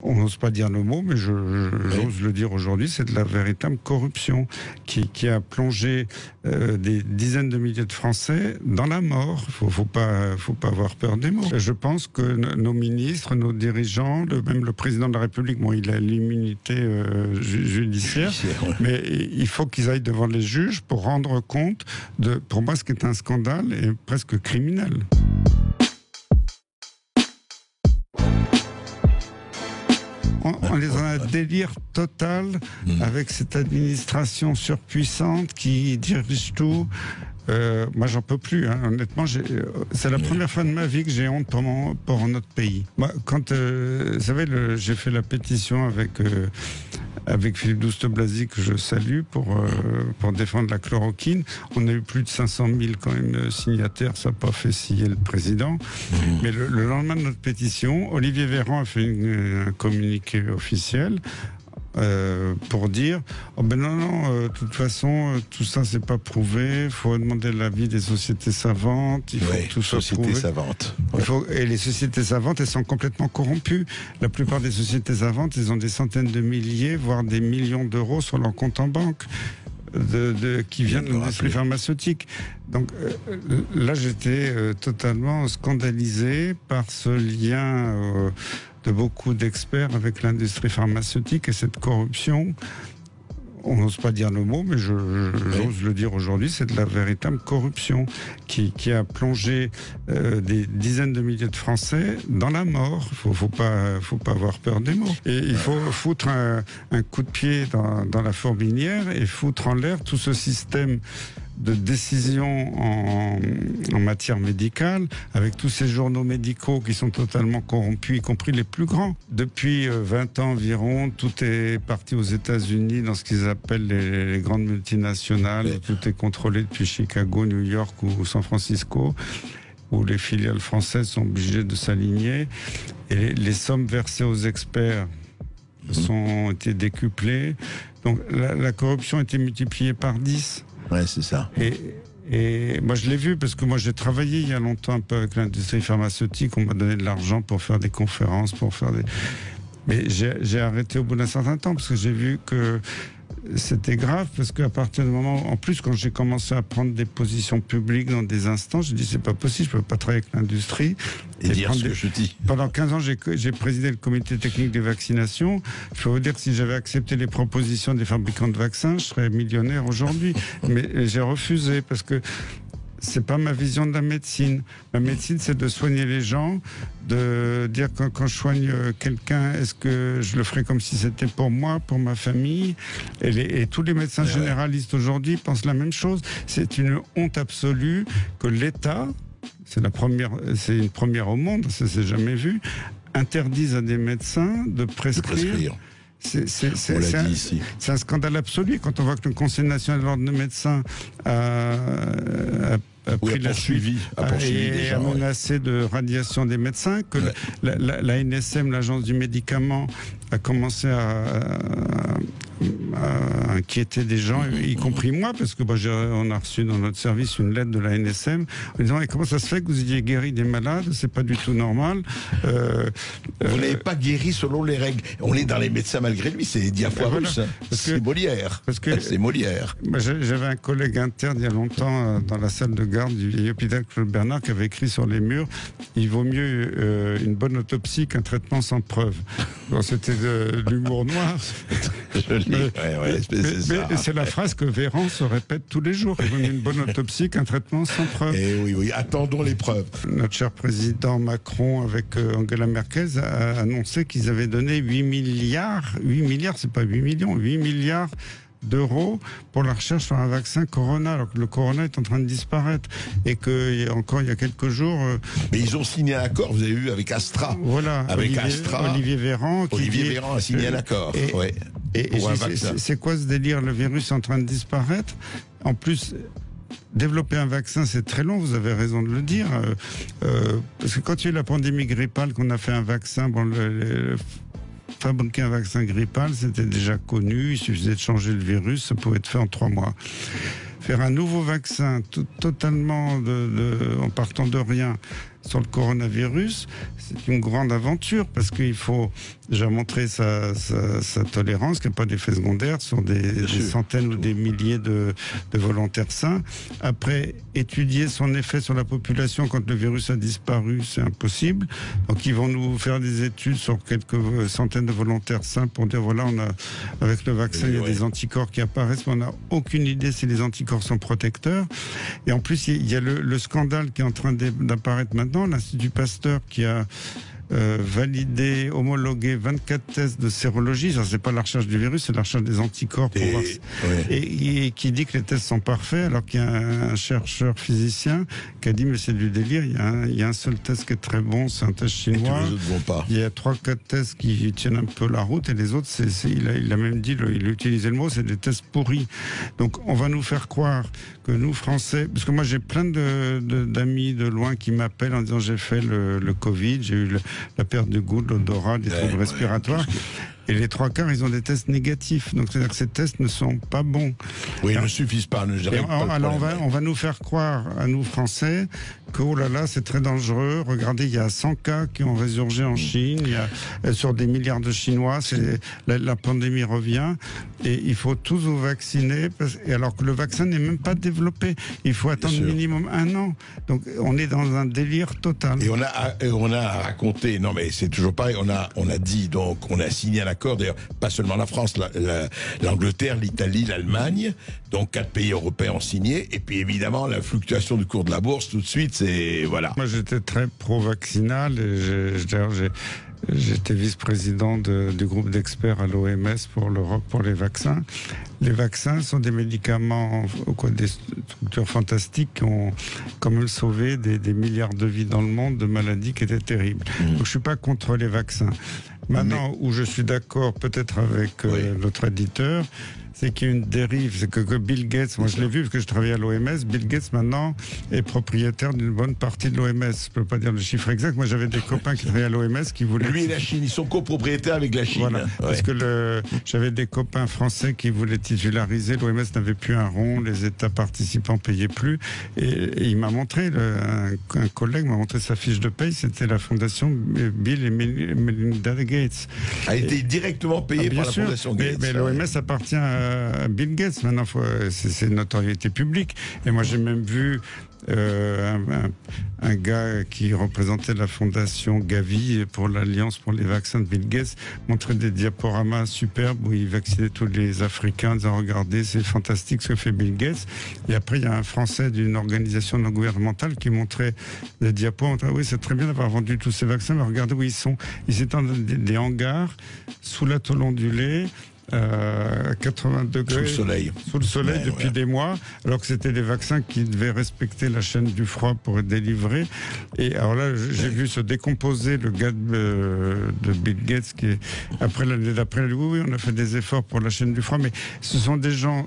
on n'ose pas dire le mot, mais j'ose le dire aujourd'hui, c'est de la véritable corruption qui a plongé des dizaines de milliers de Français dans la mort. Faut pas avoir peur des mots. Je pense que nos ministres, nos dirigeants, même le président de la République, bon, il a l'immunité judiciaire, mais il faut qu'ils aillent devant les juges pour rendre compte de, pour moi, ce qui est un scandale et presque criminel. On est dans un délire total avec cette administration surpuissante qui dirige tout. Moi, j'en peux plus. Hein. Honnêtement, c'est la première fois de ma vie que j'ai honte pour notre pays. Moi, quand, vous savez, j'ai fait la pétition avec Philippe Douste-Blazy, que je salue, pour défendre la chloroquine. On a eu plus de 500 000 quand même signataires, ça n'a pas fait scier le président. Mais le lendemain de notre pétition, Olivier Véran a fait un communiqué officiel pour dire de toute façon tout ça c'est pas prouvé, il faut demander l'avis des sociétés savantes, il faut que tout soit prouvé. Savantes. Et les sociétés savantes, elles sont complètement corrompues. La plupart des sociétés savantes, elles ont des centaines de milliers, voire des millions d'euros sur leur compte en banque. Qui viennent de l'industrie pharmaceutique. Donc là, j'étais totalement scandalisé par ce lien de beaucoup d'experts avec l'industrie pharmaceutique et cette corruption. On n'ose pas dire le mot, mais j'ose le dire aujourd'hui, c'est de la véritable corruption qui a plongé des dizaines de milliers de Français dans la mort. Faut pas avoir peur des mots. Et il faut foutre un coup de pied dans la fourmilière et foutre en l'air tout ce système de décision en matière médicale, avec tous ces journaux médicaux qui sont totalement corrompus, y compris les plus grands. Depuis 20 ans environ, tout est parti aux États-Unis dans ce qu'ils appellent les grandes multinationales. Tout est contrôlé depuis Chicago, New York ou San Francisco, où les filiales françaises sont obligées de s'aligner. Et les sommes versées aux experts ont été décuplées. Donc la corruption a été multipliée par 10. Ouais, c'est ça. Et moi, je l'ai vu parce que moi, j'ai travaillé il y a longtemps un peu avec l'industrie pharmaceutique. On m'a donné de l'argent pour faire des conférences, mais j'ai arrêté au bout d'un certain temps parce que j'ai vu que c'était grave, parce qu'à partir du moment, en plus, quand j'ai commencé à prendre des positions publiques dans des instances, je dis c'est pas possible, je peux pas travailler avec l'industrie et dire ce que je dis. Pendant 15 ans, j'ai présidé le comité technique des vaccinations. Je peux vous dire que si j'avais accepté les propositions des fabricants de vaccins, je serais millionnaire aujourd'hui. Mais j'ai refusé parce que c'est pas ma vision de la médecine. Ma médecine, c'est de soigner les gens, de dire que quand je soigne quelqu'un, est-ce que je le ferai comme si c'était pour moi, pour ma famille. Et tous les médecins généralistes aujourd'hui pensent la même chose. C'est une honte absolue que l'État, c'est une première au monde, ça s'est jamais vu, interdise à des médecins de prescrire. C'est un scandale absolu quand on voit que le Conseil national de l'ordre des médecins a pris la suivi et a menacé de radiation des médecins, que la NSM, l'agence du médicament, a commencé à inquiéter des gens, y compris moi, parce que on a reçu dans notre service une lettre de la NSM en disant comment ça se fait que vous ayez guéri des malades, c'est pas du tout normal. Vous n'avez pas guéri selon les règles. On est dans les médecins malgré lui, c'est Diafoirus, c'est Molière. C'est Molière. J'avais un collègue interne il y a longtemps dans la salle de garde du vieil hôpital Claude Bernard qui avait écrit sur les murs il vaut mieux une bonne autopsie qu'un traitement sans preuve. Bon, c'était de l'humour noir. Mais c'est la phrase que Véran se répète tous les jours. Il vaut mieux une bonne autopsie qu'un traitement sans preuve. Et oui, attendons les preuves. Notre cher président Macron avec Angela Merkel a annoncé qu'ils avaient donné 8 milliards, c'est pas 8 millions, 8 milliards d'euros pour la recherche sur un vaccin Corona, alors que le Corona est en train de disparaître et que encore il y a quelques jours. Mais ils ont signé un accord, vous avez vu, avec Astra. Voilà, avec Olivier Véran. Olivier Véran a signé un accord. Et c'est quoi ce délire? Le virus est en train de disparaître. En plus, développer un vaccin, c'est très long, vous avez raison de le dire. Parce que quand il y a eu la pandémie grippale, qu'on a fait un vaccin, fabriquer un vaccin grippal, c'était déjà connu, il suffisait de changer le virus, ça pouvait être fait en 3 mois. Faire un nouveau vaccin totalement en partant de rien, sur le coronavirus, c'est une grande aventure parce qu'il faut déjà montrer sa tolérance, qu'il n'y a pas d'effets secondaires sur des centaines ou des milliers de volontaires sains. Après, étudier son effet sur la population quand le virus a disparu, c'est impossible. Donc ils vont nous faire des études sur quelques centaines de volontaires sains pour dire voilà, avec le vaccin, il y a des anticorps qui apparaissent, mais on n'a aucune idée si les anticorps sont protecteurs. Et en plus, il y a le scandale qui est en train d'apparaître maintenant, l'Institut Pasteur qui a validé, homologué 24 tests de sérologie. Ça, c'est pas la recherche du virus, c'est la recherche des anticorps pour voir. Et qui dit que les tests sont parfaits, alors qu'il y a un chercheur physicien qui a dit mais c'est du délire. Il y a un seul test qui est très bon, c'est un test chinois. Et tous les autres vont pas. Il y a 3-4 tests qui tiennent un peu la route et les autres, il a même dit, il a utilisé le mot, c'est des tests pourris. Donc on va nous faire croire que nous Français, parce que moi j'ai plein d'amis de loin qui m'appellent en disant j'ai fait le Covid, j'ai eu la perte de goût, de l'odorat, des troubles respiratoires. Et les 3/4, ils ont des tests négatifs. Donc, c'est-à-dire que ces tests ne sont pas bons. Oui, ils ne suffisent pas. Alors, on va nous faire croire, à nous Français, que, oh là là, c'est très dangereux. Regardez, il y a 100 cas qui ont résurgé en Chine. Il y a, sur des milliards de Chinois, la pandémie revient. Et il faut tous vous vacciner. Et alors que le vaccin n'est même pas développé. Il faut attendre minimum 1 an. Donc, on est dans un délire total. Et on a raconté, non mais c'est toujours pareil, on a dit, donc, on a signé un accord, d'ailleurs, pas seulement la France, l'Angleterre, l'Italie, l'Allemagne, donc 4 pays européens ont signé, et puis évidemment, la fluctuation du cours de la bourse, tout de suite, c'est, voilà. Moi, j'étais très pro-vaccinal, et j'étais vice-président du groupe d'experts à l'OMS pour l'Europe, pour les vaccins. Les vaccins sont des médicaments, des structures fantastiques qui ont quand même sauvé des milliards de vies dans le monde de maladies qui étaient terribles. Donc je ne suis pas contre les vaccins. Maintenant, où je suis d'accord peut-être avec l'autre éditeur, c'est qu'il y a une dérive. C'est que Bill Gates, moi je l'ai vu parce que je travaillais à l'OMS, Bill Gates maintenant est propriétaire d'une bonne partie de l'OMS. Je ne peux pas dire le chiffre exact. Moi j'avais des copains qui travaillaient à l'OMS qui voulaient... Lui et la Chine, ils sont copropriétaires avec la Chine. Voilà, parce que j'avais des copains français qui voulaient titulariser. L'OMS n'avait plus un rond, les États participants ne payaient plus. Et il m'a montré, un collègue m'a montré sa fiche de paye, c'était la fondation Bill et Melinda Gates. A été directement payé par la fondation Gates. Mais l'OMS appartient à Bill Gates, maintenant c'est une notoriété publique. Et moi j'ai même vu un gars qui représentait la fondation Gavi pour l'Alliance pour les vaccins de Bill Gates montrer des diaporamas superbes où il vaccinait tous les Africains en disant regardez c'est fantastique ce que fait Bill Gates. Et après il y a un Français d'une organisation non gouvernementale qui montrait des diapos, oui c'est très bien d'avoir vendu tous ces vaccins, mais regardez où ils sont. Ils étaient dans des hangars sous la tôle ondulée, 80 degrés sous le soleil depuis des mois, alors que c'était des vaccins qui devaient respecter la chaîne du froid pour être délivrés. Et alors là, j'ai vu se décomposer le gars de Bill Gates qui est, après l'année d'après, il a dit oui, on a fait des efforts pour la chaîne du froid, mais ce sont des gens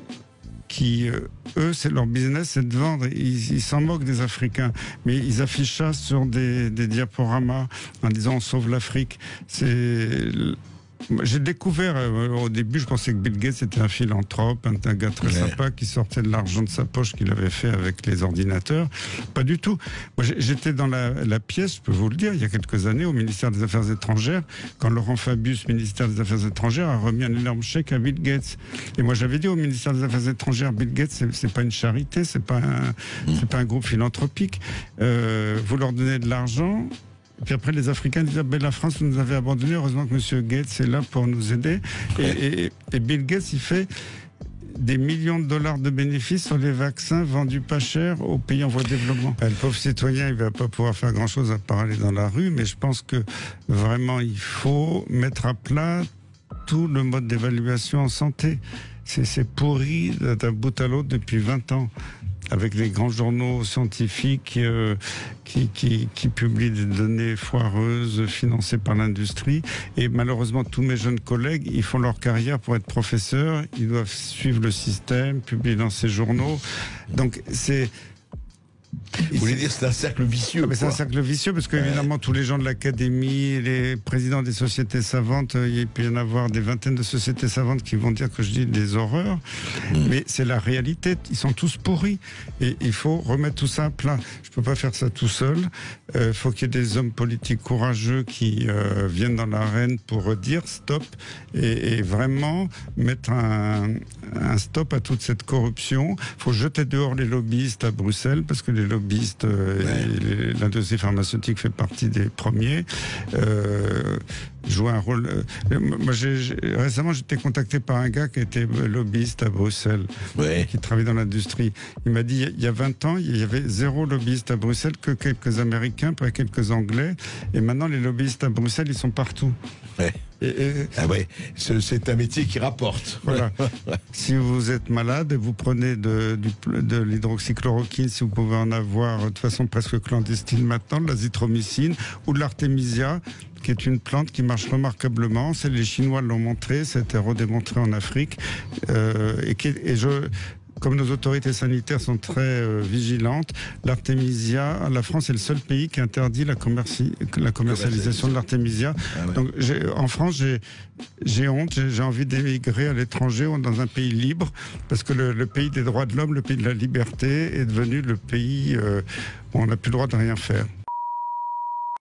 qui, eux, c'est leur business, c'est de vendre. Ils s'en moquent des Africains, mais ils affichent ça sur des diaporamas en disant on sauve l'Afrique. J'ai découvert, au début, je pensais que Bill Gates était un philanthrope, un gars très sympa qui sortait de l'argent de sa poche qu'il avait fait avec les ordinateurs. Pas du tout. Moi, j'étais dans la pièce, je peux vous le dire, il y a quelques années, au ministère des Affaires étrangères, quand Laurent Fabius, ministère des Affaires étrangères, a remis un énorme chèque à Bill Gates. Et moi, j'avais dit au ministère des Affaires étrangères, Bill Gates, c'est pas une charité, c'est pas un groupe philanthropique. Vous leur donnez de l'argent. Puis après, les Africains disaient la France nous avait abandonnés. Heureusement que M. Gates est là pour nous aider. Et Bill Gates, il fait des millions de dollars de bénéfices sur les vaccins vendus pas cher aux pays en voie de développement. Le pauvre citoyen, il va pas pouvoir faire grand-chose à part aller dans la rue, mais je pense que vraiment, il faut mettre à plat tout le mode d'évaluation en santé. C'est pourri d'un bout à l'autre depuis 20 ans. Avec les grands journaux scientifiques qui publient des données foireuses financées par l'industrie. Et malheureusement, tous mes jeunes collègues, ils font leur carrière pour être professeurs. Ils doivent suivre le système, publier dans ces journaux. Donc, Vous voulez dire c'est un cercle vicieux? Mais c'est un cercle vicieux parce qu'évidemment tous les gens de l'académie, les présidents des sociétés savantes, il peut y en avoir des vingtaines de sociétés savantes qui vont dire que je dis des horreurs, mais c'est la réalité, ils sont tous pourris et il faut remettre tout ça à plat. Je peux pas faire ça tout seul, il faut qu'il y ait des hommes politiques courageux qui viennent dans l'arène pour dire stop et vraiment mettre un stop à toute cette corruption. Il faut jeter dehors les lobbyistes à Bruxelles parce que les lobbyistes, l'industrie pharmaceutique fait partie des premiers. Jouer un rôle. Moi, récemment, j'étais contacté par un gars qui était lobbyiste à Bruxelles, qui travaille dans l'industrie. Il m'a dit, il y a 20 ans, il y avait 0 lobbyiste à Bruxelles, que quelques Américains, pas quelques Anglais. Et maintenant, les lobbyistes à Bruxelles, ils sont partout. Ouais. C'est un métier qui rapporte. Voilà. Si vous êtes malade, vous prenez de l'hydroxychloroquine, si vous pouvez en avoir de façon presque clandestine maintenant, de l'azithromycine ou de l'artémisia, qui est une plante qui marche remarquablement. Les Chinois l'ont montré, ça a été redémontré en Afrique. Comme nos autorités sanitaires sont très vigilantes, l'artémisia, la France est le seul pays qui interdit la commercialisation de l'artémisia. Donc en France, j'ai honte, j'ai envie d'émigrer à l'étranger ou dans un pays libre, parce que le pays des droits de l'homme, le pays de la liberté est devenu le pays où on n'a plus le droit de rien faire.